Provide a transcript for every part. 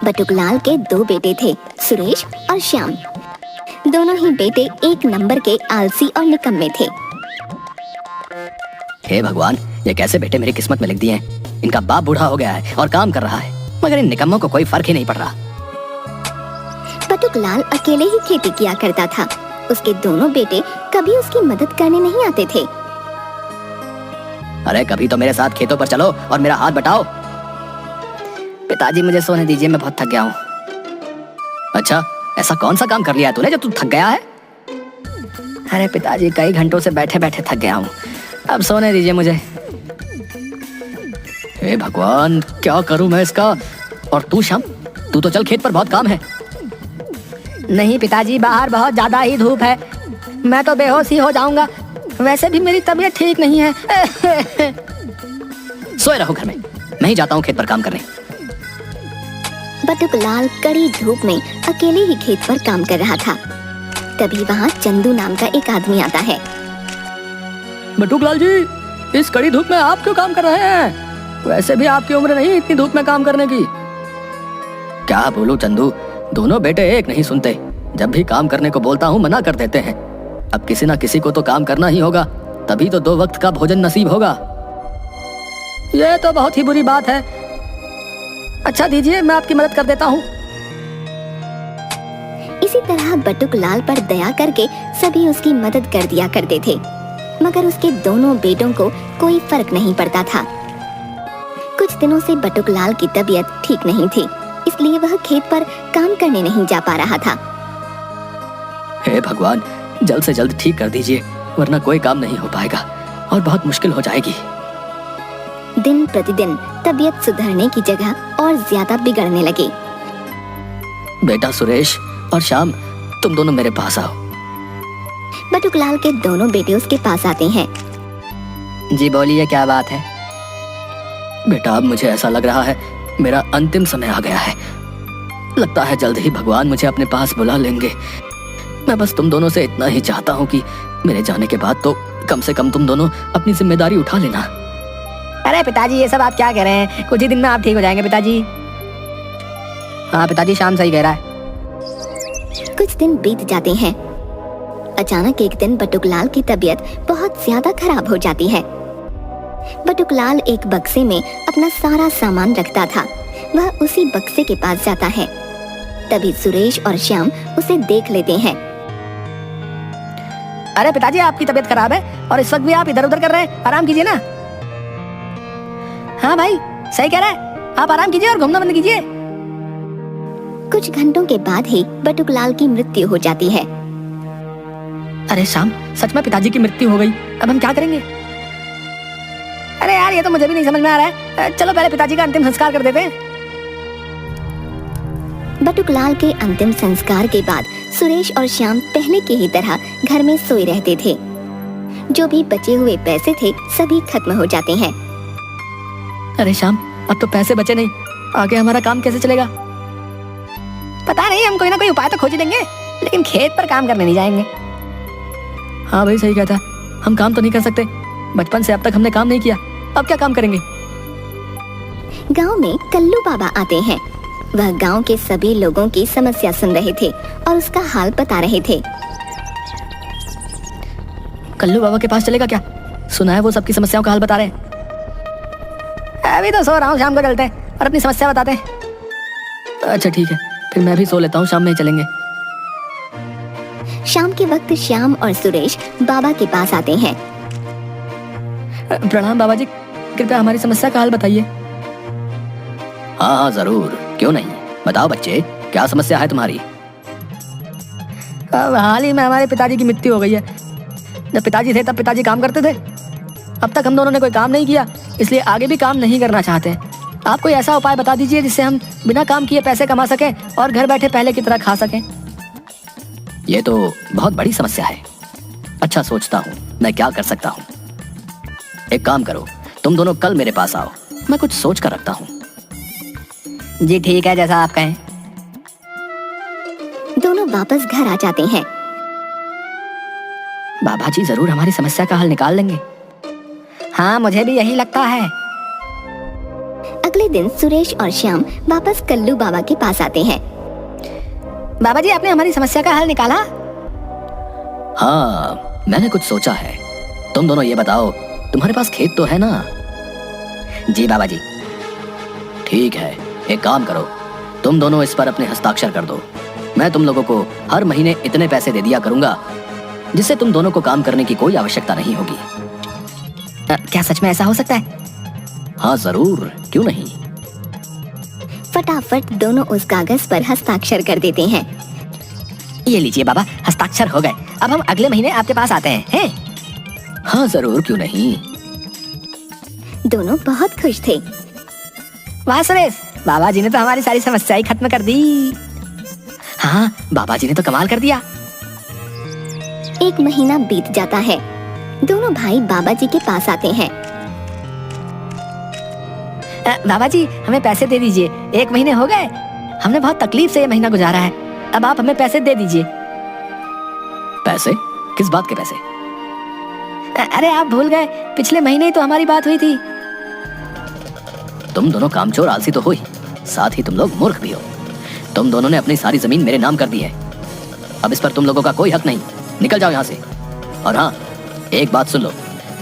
बटुकलाल के दो बेटे थे, सुरेश और श्याम। दोनों ही बेटे एक नंबर के आलसी और निकम्मे थे। हे भगवान, ये कैसे बेटे मेरी किस्मत में लिख दिए हैं। इनका बाप बूढ़ा हो गया है और काम कर रहा है, मगर इन निकम्मों को कोई फर्क ही नहीं पड़ रहा। बटुकलाल अकेले ही खेती किया करता था। उसके दोनों बेटे कभी उसकी मदद करने नहीं आते थे। अरे कभी तो मेरे साथ खेतों पर चलो और मेरा हाथ बटाओ। पिताजी मुझे सोने दीजिए, मैं बहुत थक गया हूँ। अच्छा, ऐसा कौन सा काम कर लिया तूने जो तू थक गया है? अरे पिताजी, कई घंटों से बैठे बैठे थक गया हूँ, अब सोने दीजिए मुझे। हे भगवान, क्या करूं मैं इसका। और तू श्याम, तू तो चल, खेत पर बहुत काम है। नहीं पिताजी, बाहर बहुत ज्यादा ही धूप है, मैं तो बेहोश ही हो जाऊंगा। वैसे भी मेरी तबीयत ठीक नहीं है। सोए रहो घर में, मैं ही जाता हूँ खेत पर काम करने। बटुकलाल कड़ी धूप में अकेले ही खेत पर काम कर रहा था। तभी वहाँ चंदू नाम का एक आदमी आता है। बटुकलाल जी, इस कड़ी धूप में आप क्यों काम कर रहे हैं? वैसे भी आपकी उम्र नहीं इतनी धूप में काम करने की। क्या बोलूं चंदू, दोनों बेटे एक नहीं सुनते। जब भी काम करने को बोलता हूँ मना कर देते हैं। अब किसी ना किसी को तो काम करना ही होगा, तभी तो 2 वक्त का भोजन नसीब होगा। ये तो बहुत ही बुरी बात है। अच्छा दीजिए, मैं आपकी मदद कर देता हूँ। इसी तरह बटुकलाल पर दया करके सभी उसकी मदद कर दिया करते थे, मगर उसके दोनों बेटों को कोई फर्क नहीं पड़ता था। कुछ दिनों से बटुकलाल की तबीयत ठीक नहीं थी, इसलिए वह खेत पर काम करने नहीं जा पा रहा था। हे भगवान, जल्द से जल्द ठीक कर दीजिए, वरना कोई काम नहीं हो पाएगा और बहुत मुश्किल हो जाएगी। दिन प्रतिदिन तबीयत सुधरने की जगह और ज्यादा बिगड़ने लगी। बेटा सुरेश और श्याम, तुम दोनों मेरे पास आओ। बटुकलाल के दोनों बेटे उसके पास आते हैं। जी बोलिए, क्या बात है? बेटा, अब मुझे ऐसा लग रहा है मेरा अंतिम समय आ गया है। लगता है जल्द ही भगवान मुझे अपने पास बुला लेंगे। मैं बस तुम दोनों से इतना ही चाहता हूँ कि मेरे जाने के बाद तो कम से कम तुम दोनों अपनी जिम्मेदारी उठा लेना। अरे पिताजी, ये सब आप क्या कह रहे हैं? कुछ ही दिन में आप ठीक हो जाएंगे पिताजी। हाँ पिताजी, श्याम सही कह रहा है। कुछ दिन बीत जाते हैं। अचानक एक दिन बटुकलाल की तबीयत बहुत ज्यादा खराब हो जाती है। बटुकलाल एक बक्से में अपना सारा सामान रखता था। वह उसी बक्से के पास जाता है। तभी सुरेश और श्याम उसे देख लेते हैं। अरे पिताजी, आपकी तबीयत खराब है और इस वक्त भी आप इधर उधर कर रहे हैं, आराम कीजिए ना। हाँ भाई, सही कह रहा है, आप आराम कीजिए और घूमना बंद कीजिए। कुछ घंटों के बाद ही बटुकलाल की मृत्यु हो जाती है। अरे श्याम, सच में पिताजी की मृत्यु हो गई, अब हम क्या करेंगे? अरे यार, ये तो मुझे भी नहीं समझ में आ रहा है। चलो पहले पिताजी का अंतिम संस्कार कर देते हैं। बटुकलाल के अंतिम संस्कार के बाद सुरेश और श्याम पहले की ही तरह घर में सोए रहते थे। जो भी बचे हुए पैसे थे सभी खत्म हो जाते हैं। अरे श्याम, अब तो पैसे बचे नहीं, आगे हमारा काम कैसे चलेगा? पता नहीं, हम कोई ना कोई उपाय तो खोज लेंगे, लेकिन खेत पर काम करने नहीं जाएंगे। हाँ भाई, सही कहता, हम काम तो नहीं कर सकते। बचपन से अब तक हमने काम नहीं किया, अब क्या काम करेंगे? गांव में कल्लू बाबा आते हैं। वह गांव के सभी लोगों की समस्या सुन रहे थे और उसका हाल बता रहे थे। कल्लू बाबा के पास चलेगा क्या? सुना है वो सबकी समस्याओं का हल बता रहे हैं। अभी तो सो रहा हूँ, शाम को चलते हैं और अपनी समस्या बताते हैं। अच्छा ठीक है, फिर मैं भी सो लेता हूँ, शाम में ही चलेंगे। शाम के वक्त श्याम और सुरेश बाबा के पास आते हैं। प्रणाम बाबा जी, कृपया हमारी समस्या का हल बताइए। हाँ हाँ जरूर, क्यों नहीं, बताओ बच्चे, क्या समस्या है तुम्हारी? हाल ही में हमारे पिताजी की मृत्यु हो गई है। जब पिताजी थे तब पिताजी काम करते थे, अब तक हम दोनों ने कोई काम नहीं किया, इसलिए आगे भी काम नहीं करना चाहते। आप कोई ऐसा उपाय बता दीजिए जिससे हम बिना काम किए पैसे कमा सकें और घर बैठे पहले की तरह खा सकें। ये तो बहुत बड़ी समस्या है। अच्छा, सोचता हूँ मैं क्या कर सकता हूँ। एक काम करो, तुम दोनों कल मेरे पास आओ, मैं कुछ सोच कर रखता हूँ। जी ठीक है, जैसा आप कहें। दोनों वापस घर आ जाते हैं। बाबा जी जरूर हमारी समस्या का हल निकाल लेंगे। हाँ, मुझे भी यही लगता है। अगले दिन सुरेश और श्याम वापस कल्लू बाबा के पास आते हैं। बाबा जी, आपने हमारी समस्या का हल निकाला? हाँ, मैंने कुछ सोचा है। तुम दोनों ये बताओ, तुम्हारे पास खेत तो है ना? जी बाबा जी। ठीक है, एक काम करो, तुम दोनों इस पर अपने हस्ताक्षर कर दो। मैं तुम लोगों को हर महीने इतने पैसे दे दिया करूंगा, जिससे तुम दोनों को काम करने की कोई आवश्यकता नहीं होगी। क्या सच में ऐसा हो सकता है? हाँ जरूर, क्यों नहीं। फटाफट दोनों उस कागज पर हस्ताक्षर कर देते हैं। ये लीजिए बाबा, हस्ताक्षर हो गए। अब हम अगले महीने आपके पास आते हैं। हाँ जरूर, क्यों नहीं। दोनों बहुत खुश थे। वाह सुरेश, बाबा जी ने तो हमारी सारी समस्याएं खत्म कर दी। हाँ, बाबा जी ने तो कमाल कर दिया। एक महीना बीत जाता है। दोनों भाई बाबा जी के पास आते हैं। बाबा जी, हमें पैसे दे दीजिए। 1 महीने हो गए, हमने बहुत तकलीफ से ये महीना गुजारा है। अब आप हमें पैसे दे दीजिए। पैसे? किस बात के पैसे? अरे आप भूल गए, पिछले महीने ही तो हमारी बात हुई थी। तुम दोनों कामचोर आलसी तो हो ही, साथ ही तुम लोग मूर्ख भी हो। तुम दोनों ने अपनी सारी जमीन मेरे नाम कर दी है। अब इस पर तुम लोगों का कोई हक नहीं। निकल जाओ यहाँ से। और हाँ, एक बात सुन लो,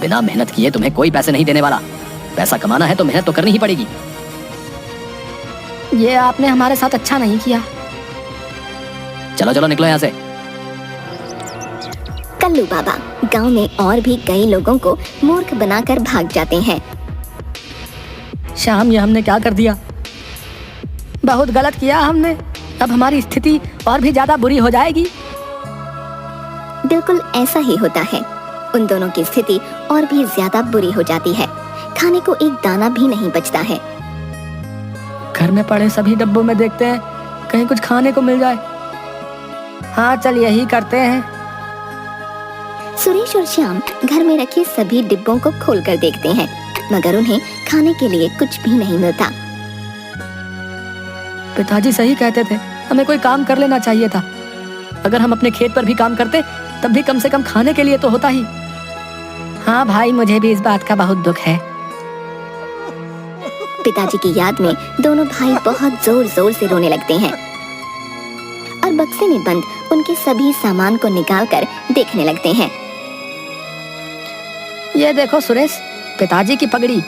बिना मेहनत किए तुम्हें कोई पैसे नहीं देने वाला। पैसा कमाना है तो मेहनत तो करनी ही पड़ेगी। ये आपने हमारे साथ अच्छा नहीं किया। चलो चलो, निकलो यहाँ से। कल्लू बाबा गांव में और भी कई लोगों को मूर्ख बनाकर भाग जाते हैं। श्याम, ये हमने क्या कर दिया? बहुत गलत किया हमने। अब हमारी स्थिति और भी ज्यादा बुरी हो जाएगी। बिल्कुल ऐसा ही होता है। उन दोनों की स्थिति और भी ज्यादा बुरी हो जाती है। खाने को एक दाना भी नहीं बचता है। घर में पड़े सभी डब्बों में देखते हैं, कहीं कुछ खाने को मिल जाए। हाँ, चल यही करते हैं। सुरेश और श्याम घर में रखे सभी डिब्बों को खोलकर देखते हैं, मगर उन्हें खाने के लिए कुछ भी नहीं मिलता। पिताजी सही कहते थे, हमें कोई काम कर लेना चाहिए था। अगर हम अपने खेत पर भी काम करते, तब भी कम से कम खाने के लिए तो होता ही। हाँ भाई, मुझे भी इस बात का बहुत दुख है। पिताजी की याद में दोनों भाई बहुत जोर जोर से रोने लगते हैं और बक्से में बंद उनके सभी सामान को निकालकर देखने लगते हैं। ये देखो सुरेश, पिताजी की पगड़ी।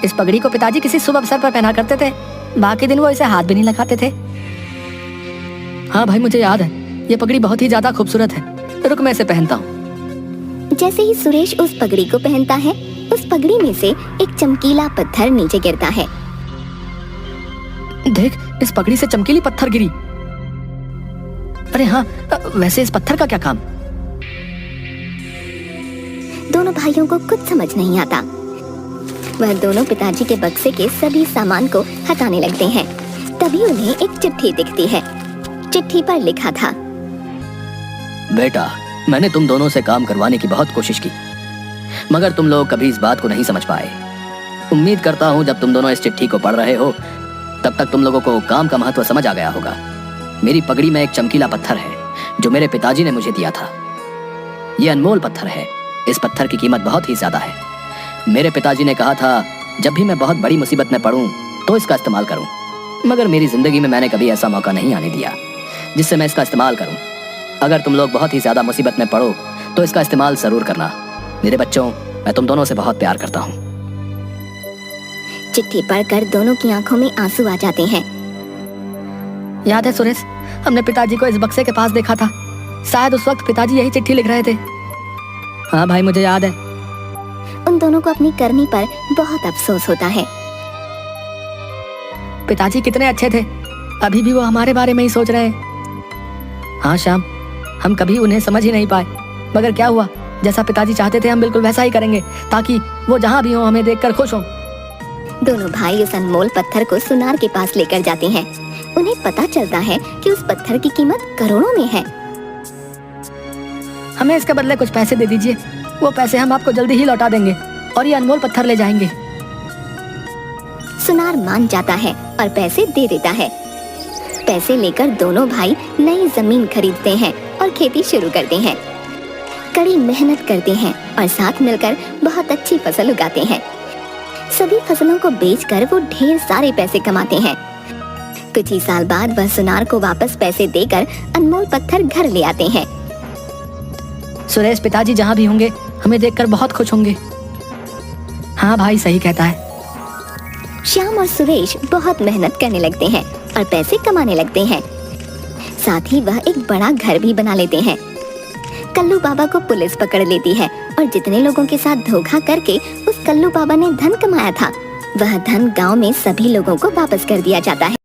इस पगड़ी को पिताजी किसी शुभ अवसर पर पहना करते थे, बाकी दिन वो इसे हाथ भी नहीं लगाते थे। हाँ भाई, मुझे याद है, ये पगड़ी बहुत ही ज्यादा खूबसूरत है। रुक, मैं इसे पहनता हूँ। जैसे ही सुरेश उस पगड़ी को पहनता है, उस पगड़ी में से एक चमकीला पत्थर नीचे गिरता है। देख, इस पगड़ी से चमकीली पत्थर गिरी। अरे हाँ, वैसे इस पत्थर का क्या काम? दोनों भाइयों को कुछ समझ नहीं आता। वह दोनों पिताजी के बक्से के सभी सामान को हटाने लगते हैं। तभी उन्हें एक चिट्ठी दिखती है। चिट्ठी पर लिखा था, बेटा, मैंने तुम दोनों से काम करवाने की बहुत कोशिश की, मगर तुम लोग कभी इस बात को नहीं समझ पाए। उम्मीद करता हूँ जब तुम दोनों इस चिट्ठी को पढ़ रहे हो, तब तक तुम लोगों को काम का महत्व समझ आ गया होगा। मेरी पगड़ी में एक चमकीला पत्थर है जो मेरे पिताजी ने मुझे दिया था। ये अनमोल पत्थर है। इस पत्थर की कीमत बहुत ही ज्यादा है। मेरे पिताजी ने कहा था जब भी मैं बहुत बड़ी मुसीबत में पड़ूं तो इसका इस्तेमाल करूं, मगर मेरी जिंदगी में मैंने कभी ऐसा मौका नहीं आने दिया जिससे मैं इसका इस्तेमाल करूं। अगर तुम लोग बहुत ही ज्यादा मुसीबत में पड़ो तो इसका इस्तेमाल जरूर करना। मेरे बच्चों, मैं तुम दोनों से बहुत प्यार करता हूँ। चिट्ठी पढ़कर दोनों की आंखों में आंसू आ जाते हैं। याद है सुरेश, हमने पिताजी को इस बक्से के पास देखा था। शायद उस वक्त पिताजी यही चिट्ठी लिख रहे थे। हाँ भाई, मुझे याद है। उन दोनों को अपनी करनी पर बहुत अफसोस होता है। पिताजी कितने अच्छे थे, अभी भी वो हमारे बारे में ही सोच रहे हैं। हाँ श्याम, हम कभी उन्हें समझ ही नहीं पाए, मगर क्या हुआ, जैसा पिताजी चाहते थे हम बिल्कुल वैसा ही करेंगे, ताकि वो जहाँ भी हो हमें देखकर खुश हो। दोनों भाई उस अनमोल पत्थर को सुनार के पास लेकर जाते हैं। उन्हें पता चलता है कि उस पत्थर की कीमत करोड़ों में है। हमें इसके बदले कुछ पैसे दे दीजिए, वो पैसे हम आपको जल्दी ही लौटा देंगे और ये अनमोल पत्थर ले जाएंगे। सुनार मान जाता है और पैसे दे देता है। पैसे लेकर दोनों भाई नई जमीन खरीदते हैं और खेती शुरू करते हैं। कड़ी मेहनत करते हैं और साथ मिलकर बहुत अच्छी फसल उगाते हैं। सभी फसलों को बेचकर वो ढेर सारे पैसे कमाते हैं। कुछ ही साल बाद वह सुनार को वापस पैसे देकर अनमोल पत्थर घर ले आते हैं। सुरेश, पिताजी जहाँ भी होंगे हमें देखकर बहुत खुश होंगे। हाँ भाई, सही कहता है। श्याम और सुरेश बहुत मेहनत करने लगते हैं और पैसे कमाने लगते हैं। साथ ही वह एक बड़ा घर भी बना लेते हैं। कल्लू बाबा को पुलिस पकड़ लेती है और जितने लोगों के साथ धोखा करके उस कल्लू बाबा ने धन कमाया था, वह धन गांव में सभी लोगों को वापस कर दिया जाता है।